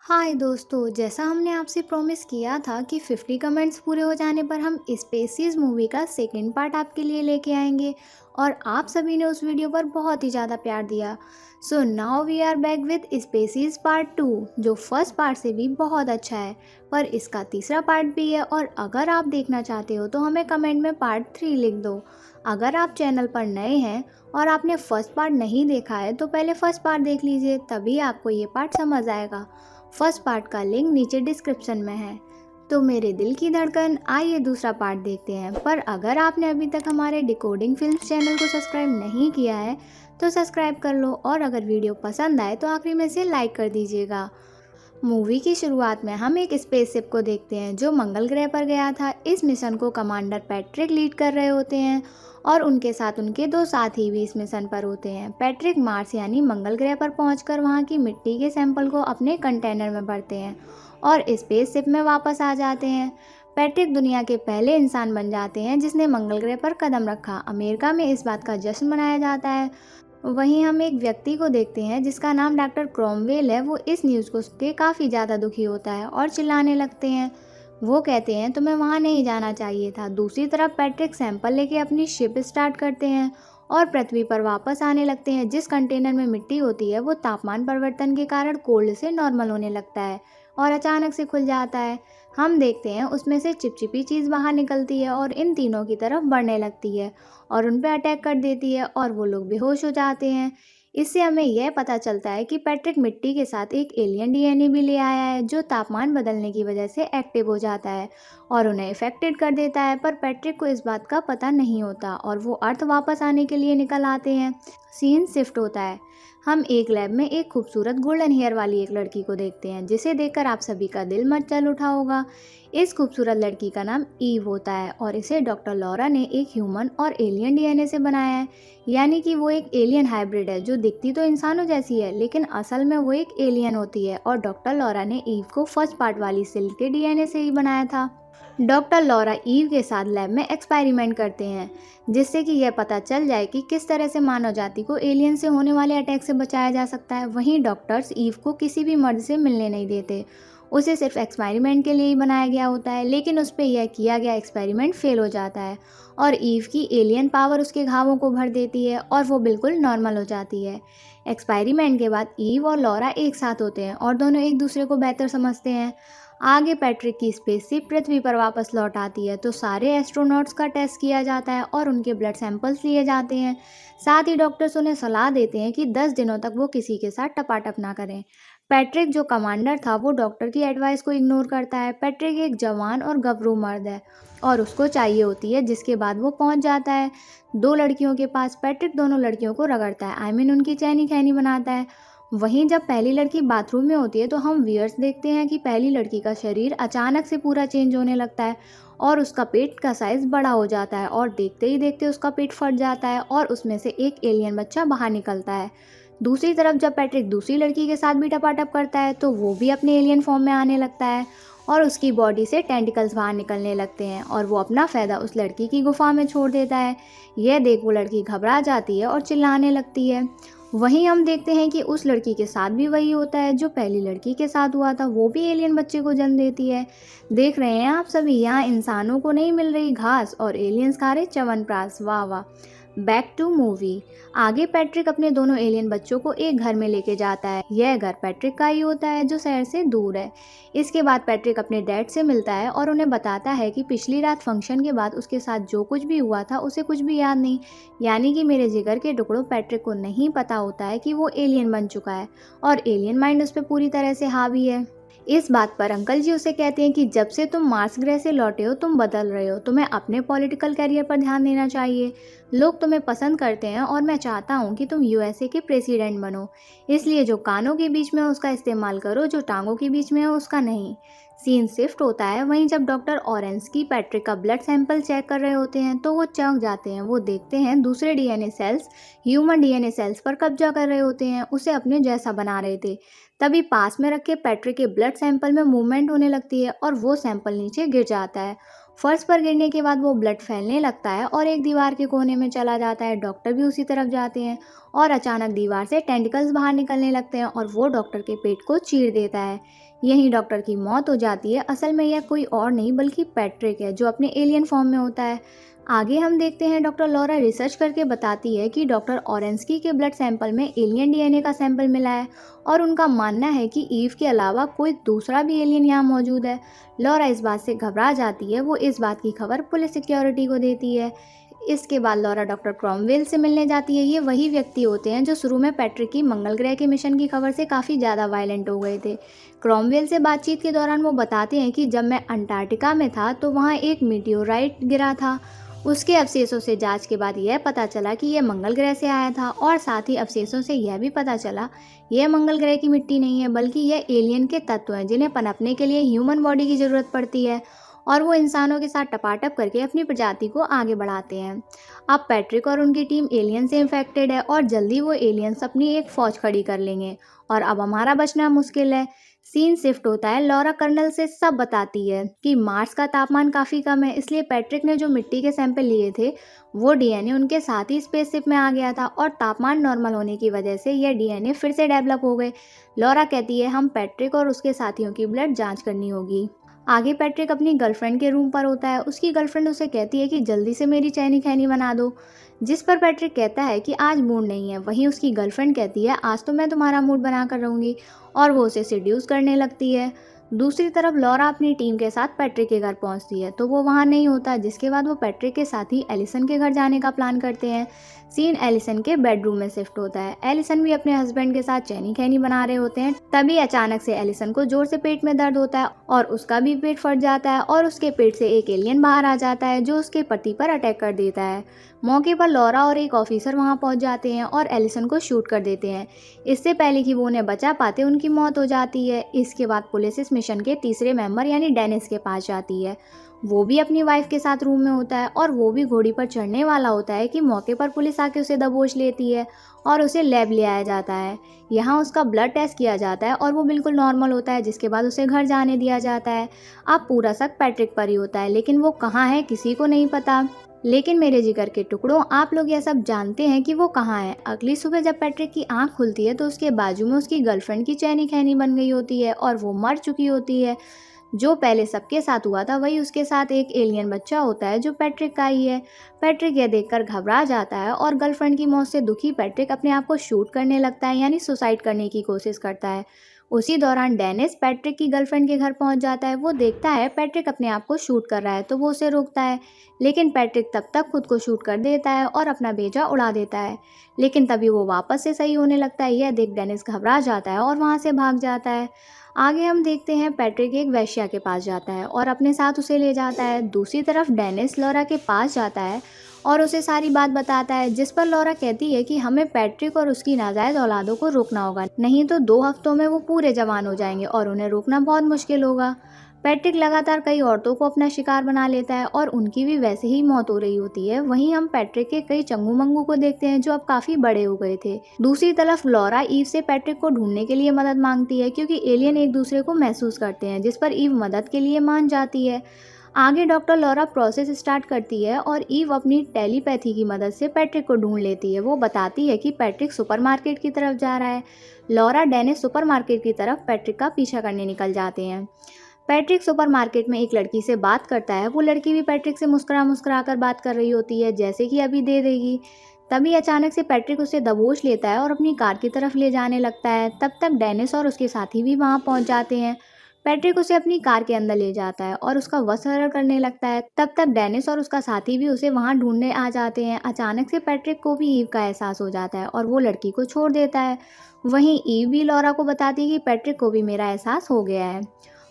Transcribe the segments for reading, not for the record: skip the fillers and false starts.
हाय दोस्तों, जैसा हमने आपसे प्रॉमिस किया था कि 50 कमेंट्स पूरे हो जाने पर हम स्पेसीज मूवी का सेकंड पार्ट आपके लिए लेके आएंगे। और आप सभी ने उस वीडियो पर बहुत ही ज़्यादा प्यार दिया। So now we are back with species part 2, जो फर्स्ट पार्ट से भी बहुत अच्छा है। पर इसका तीसरा पार्ट भी है, और अगर आप देखना चाहते हो तो हमें कमेंट में पार्ट 3 लिख दो। अगर आप चैनल पर नए हैं और आपने फर्स्ट पार्ट नहीं देखा है तो पहले फर्स्ट पार्ट देख लीजिए, तभी आपको ये पार्ट समझ आएगा। फर्स्ट पार्ट का लिंक नीचे डिस्क्रिप्शन में है। तो मेरे दिल की धड़कन, आइए दूसरा पार्ट देखते हैं। पर अगर आपने अभी तक हमारे डिकोडिंग फिल्म्स चैनल को सब्सक्राइब नहीं किया है तो सब्सक्राइब कर लो, और अगर वीडियो पसंद आए तो आखिरी में से लाइक कर दीजिएगा। मूवी की शुरुआत में हम एक स्पेसशिप को देखते हैं जो मंगल ग्रह पर गया था। इस मिशन को कमांडर पैट्रिक लीड कर रहे होते हैं, और उनके साथ उनके दो साथी भी इस मिशन पर होते हैं। पैट्रिक मार्स यानी मंगल ग्रह पर पहुंचकर वहां की मिट्टी के सैंपल को अपने कंटेनर में भरते हैं और स्पेसशिप में वापस आ जाते हैं। पैट्रिक दुनिया के पहले इंसान बन जाते हैं जिसने मंगल ग्रह पर कदम रखा। अमेरिका में इस बात का जश्न मनाया जाता है। वहीं हम एक व्यक्ति को देखते हैं जिसका नाम डॉक्टर क्रॉमवेल है। वो इस न्यूज़ को सुन के काफ़ी ज़्यादा दुखी होता है और चिल्लाने लगते हैं। वो कहते हैं तुम्हें वहाँ नहीं जाना चाहिए था। दूसरी तरफ पैट्रिक सैंपल लेके अपनी शिप स्टार्ट करते हैं और पृथ्वी पर वापस आने लगते हैं। जिस कंटेनर में मिट्टी होती है वो तापमान परिवर्तन के कारण कोल्ड से नॉर्मल होने लगता है और अचानक से खुल जाता है। हम देखते हैं उसमें से चिपचिपी चीज़ बाहर निकलती है और इन तीनों की तरफ बढ़ने लगती है और उन पर अटैक कर देती है और वो लोग बेहोश हो जाते हैं। इससे हमें यह पता चलता है कि पैट्रिक मिट्टी के साथ एक एलियन डीएनए भी ले आया है जो तापमान बदलने की वजह से एक्टिव हो जाता है और उन्हें इफेक्टेड कर देता है। पर पैट्रिक को इस बात का पता नहीं होता और वो अर्थ वापस आने के लिए निकल आते हैं। सीन शिफ्ट होता है। हम एक लैब में एक खूबसूरत गोल्डन हेयर वाली एक लड़की को देखते हैं जिसे देखकर आप सभी का दिल मचल उठा होगा। इस खूबसूरत लड़की का नाम ईव होता है और इसे डॉक्टर लॉरा ने एक ह्यूमन और एलियन डीएनए से बनाया है। यानी कि वो एक एलियन हाइब्रिड है जो दिखती तो इंसानों जैसी है लेकिन असल में वो एक एलियन होती है। और डॉक्टर लॉरा ने ईव को फर्स्ट पार्ट वाली सिल्क के डीएनए से ही बनाया था। डॉक्टर लॉरा ईव के साथ लैब में एक्सपेरिमेंट करते हैं जिससे कि यह पता चल जाए कि किस तरह से मानव जाति को एलियन से होने वाले अटैक से बचाया जा सकता है। वहीं डॉक्टर्स ईव को किसी भी मर्द से मिलने नहीं देते। उसे सिर्फ एक्सपेरिमेंट के लिए ही बनाया गया होता है, लेकिन उस पर यह किया गया एक्सपेरिमेंट फेल हो जाता है और ईव की एलियन पावर उसके घावों को भर देती है और वो बिल्कुल नॉर्मल हो जाती है। एक्सपेरिमेंट के बाद ईव और लॉरा एक साथ होते हैं और दोनों एक दूसरे को बेहतर समझते हैं। आगे पैट्रिक की स्पेसशिप पृथ्वी पर वापस लौट आती है तो सारे एस्ट्रोनॉट्स का टेस्ट किया जाता है और उनके ब्लड सैंपल्स लिए जाते हैं। साथ ही डॉक्टर्स उन्हें सलाह देते हैं कि 10 दिनों तक वो किसी के साथ टपाटप ना करें। पैट्रिक जो कमांडर था वो डॉक्टर की एडवाइस को इग्नोर करता है। पैट्रिक एक जवान और गबरू मर्द है और उसको चाहिए होती है, जिसके बाद वो पहुंच जाता है दो लड़कियों के पास। पैट्रिक दोनों लड़कियों को रगड़ता है, उनकी चैनी खैनी बनाता है। वहीं जब पहली लड़की बाथरूम में होती है तो हम व्यूअर्स देखते हैं कि पहली लड़की का शरीर अचानक से पूरा चेंज होने लगता है और उसका पेट का साइज़ बड़ा हो जाता है और देखते ही देखते उसका पेट फट जाता है और उसमें से एक एलियन बच्चा बाहर निकलता है। दूसरी तरफ जब पैट्रिक दूसरी लड़की के साथ भी टपाटप करता है तो वो भी अपने एलियन फॉर्म में आने लगता है और उसकी बॉडी से टेंटिकल्स बाहर निकलने लगते हैं और वो अपना फ़ायदा उस लड़की की गुफा में छोड़ देता है। यह देख वो लड़की घबरा जाती है और चिल्लाने लगती है। वहीं हम देखते हैं कि उस लड़की के साथ भी वही होता है जो पहली लड़की के साथ हुआ था, वो भी एलियन बच्चे को जन्म देती है। देख रहे हैं आप सभी, यहाँ इंसानों को नहीं मिल रही घास और एलियंस खा रहे च्यवनप्राश। वाह वाह। Back to movie. आगे पैट्रिक अपने दोनों एलियन बच्चों को एक घर में लेके जाता है। यह घर पैट्रिक का ही होता है जो शहर से दूर है। इसके बाद पैट्रिक अपने डैड से मिलता है और उन्हें बताता है कि पिछली रात फंक्शन के बाद उसके साथ जो कुछ भी हुआ था उसे कुछ भी याद नहीं। यानी कि मेरे जिगर के टुकड़ों, पैट्रिक को नहीं पता होता है कि वो एलियन बन चुका है और एलियन माइंड उस पर पूरी तरह से हावी है। इस बात पर अंकल जी उसे कहते हैं कि जब से तुम मार्स ग्रह से लौटे हो तुम बदल रहे हो, तुम्हें अपने पॉलिटिकल कैरियर पर ध्यान देना चाहिए। लोग तुम्हें पसंद करते हैं और मैं चाहता हूँ कि तुम यूएसए के प्रेसिडेंट बनो, इसलिए जो कानों के बीच में है उसका इस्तेमाल करो, जो टांगों के बीच में है उसका नहीं। सीन शिफ्ट होता है। वहीं जब डॉक्टर ऑरेंज की पैट्रिक का ब्लड सैंपल चेक कर रहे होते हैं तो वो चौंक जाते हैं। वो देखते हैं दूसरे DNA cells human DNA cells पर कब्जा कर रहे होते हैं, उसे अपने जैसा बना रहे थे। तभी पास में रखे पैट्रिक के ब्लड सैंपल में मूवमेंट होने लगती है और वो सैंपल नीचे गिर जाता है। फर्श पर गिरने के बाद वो ब्लड फैलने लगता है और एक दीवार के कोने में चला जाता है। डॉक्टर भी उसी तरफ जाते हैं और अचानक दीवार से टेंटिकल्स बाहर निकलने लगते हैं और वो डॉक्टर के पेट को चीर देता है। यहीं डॉक्टर की मौत हो जाती है। असल में यह कोई और नहीं बल्कि पैट्रिक है, जो अपने एलियन फॉर्म में होता है। आगे हम देखते हैं डॉक्टर लॉरा रिसर्च करके बताती है कि डॉक्टर ऑरेंस्की के ब्लड सैंपल में एलियन डीएनए का सैंपल मिला है और उनका मानना है कि ईव के अलावा कोई दूसरा भी एलियन यहाँ मौजूद है। लॉरा इस बात से घबरा जाती है। वो इस बात की खबर पुलिस सिक्योरिटी को देती है। इसके बाद लॉरा डॉक्टर क्रॉमवेल से मिलने जाती है। ये वही व्यक्ति होते हैं जो शुरू में पैट्रिक की मंगल ग्रह के मिशन की खबर से काफ़ी ज़्यादा वायलेंट हो गए थे। क्रॉमवेल से बातचीत के दौरान वो बताते हैं कि जब मैं अंटार्कटिका में था तो वहाँ एक मीटियोराइट गिरा था। उसके अवशेषों से जांच के बाद यह पता चला कि यह मंगल ग्रह से आया था और साथ ही अवशेषों से यह भी पता चला यह मंगल ग्रह की मिट्टी नहीं है बल्कि यह एलियन के तत्व हैं जिन्हें पनपने के लिए ह्यूमन बॉडी की ज़रूरत पड़ती है और वो इंसानों के साथ टपाटप करके अपनी प्रजाति को आगे बढ़ाते हैं। अब पैट्रिक और उनकी टीम एलियन से इन्फेक्टेड है और जल्दी वो एलियंस अपनी एक फ़ौज खड़ी कर लेंगे और अब हमारा बचना मुश्किल है। सीन शिफ्ट होता है। लॉरा कर्नल से सब बताती है कि मार्स का तापमान काफ़ी कम है, इसलिए पैट्रिक ने जो मिट्टी के सैंपल लिए थे वो डीएनए उनके साथ ही स्पेसशिप में आ गया था और तापमान नॉर्मल होने की वजह से यह डीएनए फिर से डेवलप हो गए। लॉरा कहती है हम पैट्रिक और उसके साथियों की ब्लड जांच करनी होगी। आगे पैट्रिक अपनी गर्लफ्रेंड के रूम पर होता है। उसकी गर्लफ्रेंड उसे कहती है कि जल्दी से मेरी चैनी खैनी बना दो, जिस पर पैट्रिक कहता है कि आज मूड नहीं है। वहीं उसकी गर्लफ्रेंड कहती है आज तो मैं तुम्हारा मूड बना कर रहूँगी और वो उसे सिड्यूस करने लगती है। दूसरी तरफ लॉरा अपनी टीम के साथ पैट्रिक के घर पहुंचती है तो वो वहां नहीं होता, जिसके बाद वो पैट्रिक के साथ ही एलिसन के घर जाने का प्लान करते हैं। सीन एलिसन के बेडरूम में शिफ्ट होता है। एलिसन भी अपने हस्बैंड के साथ चैनी खैनी बना रहे होते हैं। तभी अचानक से एलिसन को जोर से पेट में दर्द होता है और उसका भी पेट फट जाता है और उसके पेट से एक एलियन बाहर आ जाता है जो उसके पति पर अटैक कर देता है। मौके पर लॉरा और एक ऑफिसर वहां पहुंच जाते हैं और एलिसन को शूट कर देते हैं। इससे पहले कि वो उन्हें बचा पाते उनकी मौत हो जाती है। इसके बाद पुलिस इस मिशन के तीसरे मेंबर यानी डेनिस के पास जाती है। वो भी अपनी वाइफ के साथ रूम में होता है और वो भी घोड़ी पर चढ़ने वाला होता है कि मौके पर पुलिस आके उसे दबोच लेती है और उसे लैब ले आया जाता है। यहाँ उसका ब्लड टेस्ट किया जाता है और वो बिल्कुल नॉर्मल होता है, जिसके बाद उसे घर जाने दिया जाता है। अब पूरा शक पैट्रिक पर ही होता है, लेकिन वो कहाँ है किसी को नहीं पता। लेकिन मेरे जिगर के टुकड़ों, आप लोग यह सब जानते हैं कि वो कहाँ है। अगली सुबह जब पैट्रिक की आंख खुलती है तो उसके बाजू में उसकी गर्लफ्रेंड की चैनी खैनी बन गई होती है और वो मर चुकी होती है। जो पहले सबके साथ हुआ था वही उसके साथ एक एलियन बच्चा होता है जो पैट्रिक का ही है। पैट्रिक यह देखकर घबरा जाता है और गर्लफ्रेंड की मौत से दुखी पैट्रिक अपने आप को शूट करने लगता है, यानी सुसाइड करने की कोशिश करता है। उसी दौरान डेनिस पैट्रिक की गर्लफ्रेंड के घर पहुंच जाता है। वो देखता है पैट्रिक अपने आप को शूट कर रहा है तो वो उसे रोकता है, लेकिन पैट्रिक तब तक खुद को शूट कर देता है और अपना भेजा उड़ा देता है। लेकिन तभी वो वापस से सही होने लगता है। यह देख डेनिस घबरा जाता है और वहाँ से भाग जाता है। आगे हम देखते हैं पैट्रिक एक वेश्या के पास जाता है और अपने साथ उसे ले जाता है। दूसरी तरफ डेनिस लॉरा के पास जाता है और उसे सारी बात बताता है, जिस पर लॉरा कहती है कि हमें पैट्रिक और उसकी नाजायज औलादों को रोकना होगा, नहीं तो 2 हफ्तों में वो पूरे जवान हो जाएंगे और उन्हें रोकना बहुत मुश्किल होगा। पैट्रिक लगातार कई औरतों को अपना शिकार बना लेता है और उनकी भी वैसे ही मौत हो रही होती है। वहीं हम पैट्रिक के कई चंगू मंगू को देखते हैं जो अब काफी बड़े हो गए थे। दूसरी तरफ लॉरा ईव से पैट्रिक को ढूंढने के लिए मदद मांगती है क्योंकि एलियन एक दूसरे को महसूस करते हैं, जिस पर ईव मदद के लिए मान जाती है। आगे डॉक्टर लॉरा प्रोसेस स्टार्ट करती है और ईव अपनी टेलीपैथी की मदद से पैट्रिक को ढूंढ लेती है। वो बताती है कि पैट्रिक सुपरमार्केट की तरफ जा रहा है। लॉरा डेनिस सुपरमार्केट की तरफ पैट्रिक का पीछा करने निकल जाते हैं। पैट्रिक सुपरमार्केट में एक लड़की से बात करता है। वो लड़की भी पैट्रिक से मुस्कुरा कर बात कर रही होती है, जैसे कि अभी दे देगी। तभी अचानक से पैट्रिक उसे दबोच लेता है और अपनी कार की तरफ ले जाने लगता है। तब तक डेनिस और उसके साथी भी वहां पहुंच जाते हैं। पैट्रिक उसे अपनी कार के अंदर ले जाता है और उसका वश करने लगता है। तब तक डेनिस और उसका साथी भी उसे वहां ढूंढने आ जाते हैं। अचानक से पैट्रिक को भी ईव का एहसास हो जाता है और वो लड़की को छोड़ देता है। वहीं ईव भी लॉरा को बताती है कि पैट्रिक को भी मेरा एहसास हो गया है।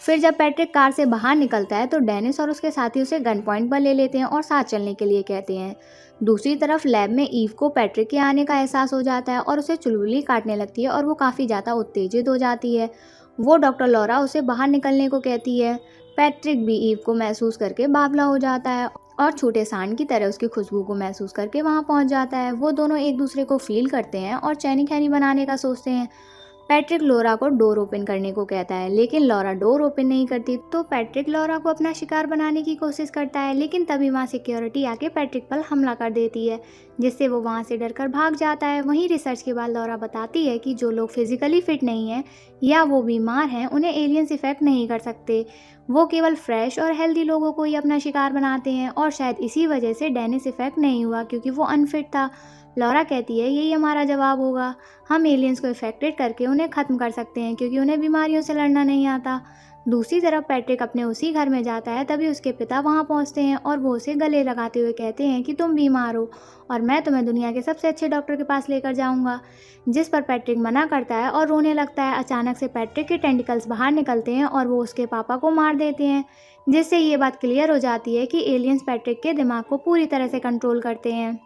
फिर जब पैट्रिक कार से बाहर निकलता है तो डेनिस और उसके साथी उसे गन पॉइंट पर ले लेते हैं और साथ चलने के लिए कहते हैं। दूसरी तरफ लैब में ईव को पैट्रिक के आने का एहसास हो जाता है और उसे चुलबुली काटने लगती है और वो काफ़ी ज़्यादा उत्तेजित हो जाती है। वो डॉक्टर लॉरा उसे बाहर निकलने को कहती है। पैट्रिक भी ईव को महसूस करके बावला हो जाता है और छोटे सांड की तरह उसकी खुशबू को महसूस करके वहाँ पहुँच जाता है। वो दोनों एक दूसरे को फील करते हैं और चैनी खैनी बनाने का सोचते हैं। पैट्रिक लॉरा को डोर ओपन करने को कहता है, लेकिन लॉरा डोर ओपन नहीं करती। तो पैट्रिक लॉरा को अपना शिकार बनाने की कोशिश करता है, लेकिन तभी वहाँ सिक्योरिटी आके पैट्रिक पर हमला कर देती है, जिससे वो वहाँ से डरकर भाग जाता है। वहीं रिसर्च के बाद लॉरा बताती है कि जो लोग फिजिकली फिट नहीं हैं या वो बीमार हैं, उन्हें एलियंस इफेक्ट नहीं कर सकते। वो केवल फ्रेश और हेल्दी लोगों को ही अपना शिकार बनाते हैं, और शायद इसी वजह से डेनिस इफेक्ट नहीं हुआ, क्योंकि वो अनफिट था। लॉरा कहती है यही हमारा जवाब होगा, हम एलियंस को इफेक्टेड करके उन्हें ख़त्म कर सकते हैं, क्योंकि उन्हें बीमारियों से लड़ना नहीं आता। दूसरी तरफ पैट्रिक अपने उसी घर में जाता है, तभी उसके पिता वहाँ पहुँचते हैं और वो उसे गले लगाते हुए कहते हैं कि तुम बीमार हो और मैं तुम्हें दुनिया के सबसे अच्छे डॉक्टर के पास लेकर जाऊँगा। जिस पर पैट्रिक मना करता है और रोने लगता है। अचानक से पैट्रिक के टेंटिकल्स बाहर निकलते हैं और वो उसके पापा को मार देते हैं, जिससे ये बात क्लियर हो जाती है कि एलियंस पैट्रिक के दिमाग को पूरी तरह से कंट्रोल करते हैं।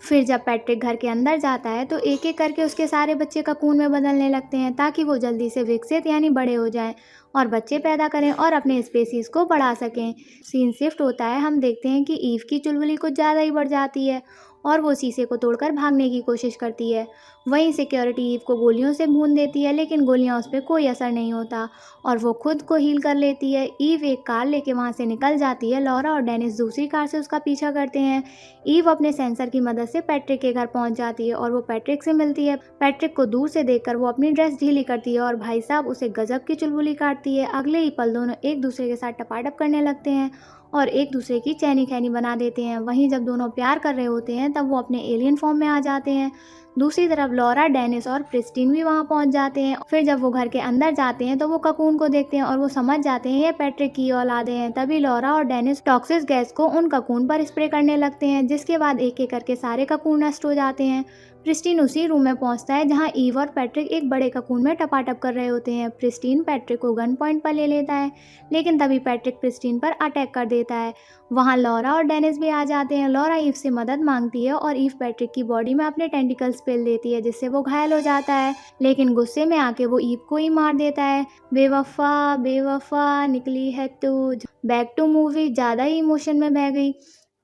फिर जब पैट्रिक घर के अंदर जाता है तो एक एक करके उसके सारे बच्चे ककून में बदलने लगते हैं, ताकि वो जल्दी से विकसित यानी बड़े हो जाएं और बच्चे पैदा करें और अपने स्पेसीज को बढ़ा सकें। सीन शिफ्ट होता है, हम देखते हैं कि ईव की चुलबुली कुछ ज़्यादा ही बढ़ जाती है और वो शीशे को तोड़कर भागने की कोशिश करती है। वहीं सिक्योरिटी ईव को गोलियों से भून देती है, लेकिन गोलियां उस पर कोई असर नहीं होता और वो खुद को हील कर लेती है। ईव एक कार लेके वहाँ से निकल जाती है। लॉरा और डेनिस दूसरी कार से उसका पीछा करते हैं। ईव अपने सेंसर की मदद से पैट्रिक के घर पहुंच जाती है और वो पैट्रिक से मिलती है। पैट्रिक को दूर से देखकर वो अपनी ड्रेस ढीली करती है और भाई साहब उसे गजब की चुलबुली काटती है। अगले ही पल दोनों एक दूसरे के साथ टपाटप करने लगते हैं और एक दूसरे की चैनी खैनी बना देते हैं। वहीं जब दोनों प्यार कर रहे होते हैं तब वो अपने एलियन फॉर्म में आ जाते हैं। दूसरी तरफ लॉरा, डेनिस और क्रिस्टीन भी वहां पहुंच जाते हैं। फिर जब वो घर के अंदर जाते हैं तो वो ककून को देखते हैं और वो समझ जाते हैं ये पैट्रिक की औलादे हैं। तभी लॉरा और डेनिस टॉक्सिक गैस को उन ककून पर स्प्रे करने लगते हैं, जिसके बाद एक एक करके सारे ककून नष्ट हो जाते हैं। क्रिस्टीन उसी रूम में पहुंचता है जहां ईव और पैट्रिक एक बड़े ककून में टपाटप कर रहे होते हैं। क्रिस्टीन पैट्रिक को गन पॉइंट पर ले लेता है, लेकिन तभी पैट्रिक क्रिस्टीन पर अटैक कर देता है। वहां लॉरा और डेनिस भी आ जाते हैं। लॉरा ईव से मदद मांगती है और ईव पैट्रिक की बॉडी में अपने टेंटिकल्स पेल देती है, जिससे वो घायल हो जाता है, लेकिन गुस्से में आके वो ईव को ही मार देता है। बेवफा बेवफा निकली है तू। बैक टू मूवी ज़्यादा ही इमोशन में बह गई।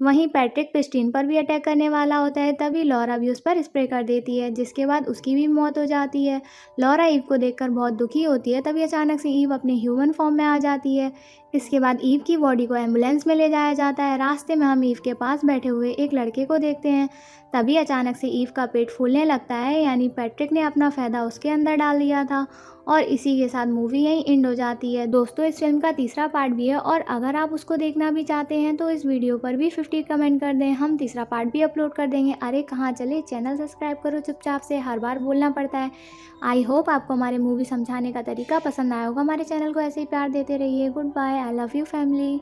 वहीं पैट्रिक क्रिस्टीन पर भी अटैक करने वाला होता है, तभी लॉरा भी उस पर स्प्रे कर देती है, जिसके बाद उसकी भी मौत हो जाती है। लॉरा ईव को देखकर बहुत दुखी होती है। तभी अचानक से ईव अपने ह्यूमन फॉर्म में आ जाती है। इसके बाद ईव की बॉडी को एम्बुलेंस में ले जाया जाता है। रास्ते में हम ईव के पास बैठे हुए एक लड़के को देखते हैं। तभी अचानक से ईव का पेट फूलने लगता है, यानी पैट्रिक ने अपना फ़ायदा उसके अंदर डाल दिया था। और इसी के साथ मूवी यहीं एंड हो जाती है। दोस्तों, इस फिल्म का तीसरा पार्ट भी है और अगर आप उसको देखना भी चाहते हैं तो इस वीडियो पर भी 50 कमेंट कर दें, हम तीसरा पार्ट भी अपलोड कर देंगे। अरे कहाँ चले, चैनल सब्सक्राइब करो, चुपचाप से हर बार बोलना पड़ता है। आई होप आपको हमारे मूवी समझाने का तरीका पसंद आया होगा। हमारे चैनल को ऐसे ही प्यार देते रहिए। Goodbye, I love you family.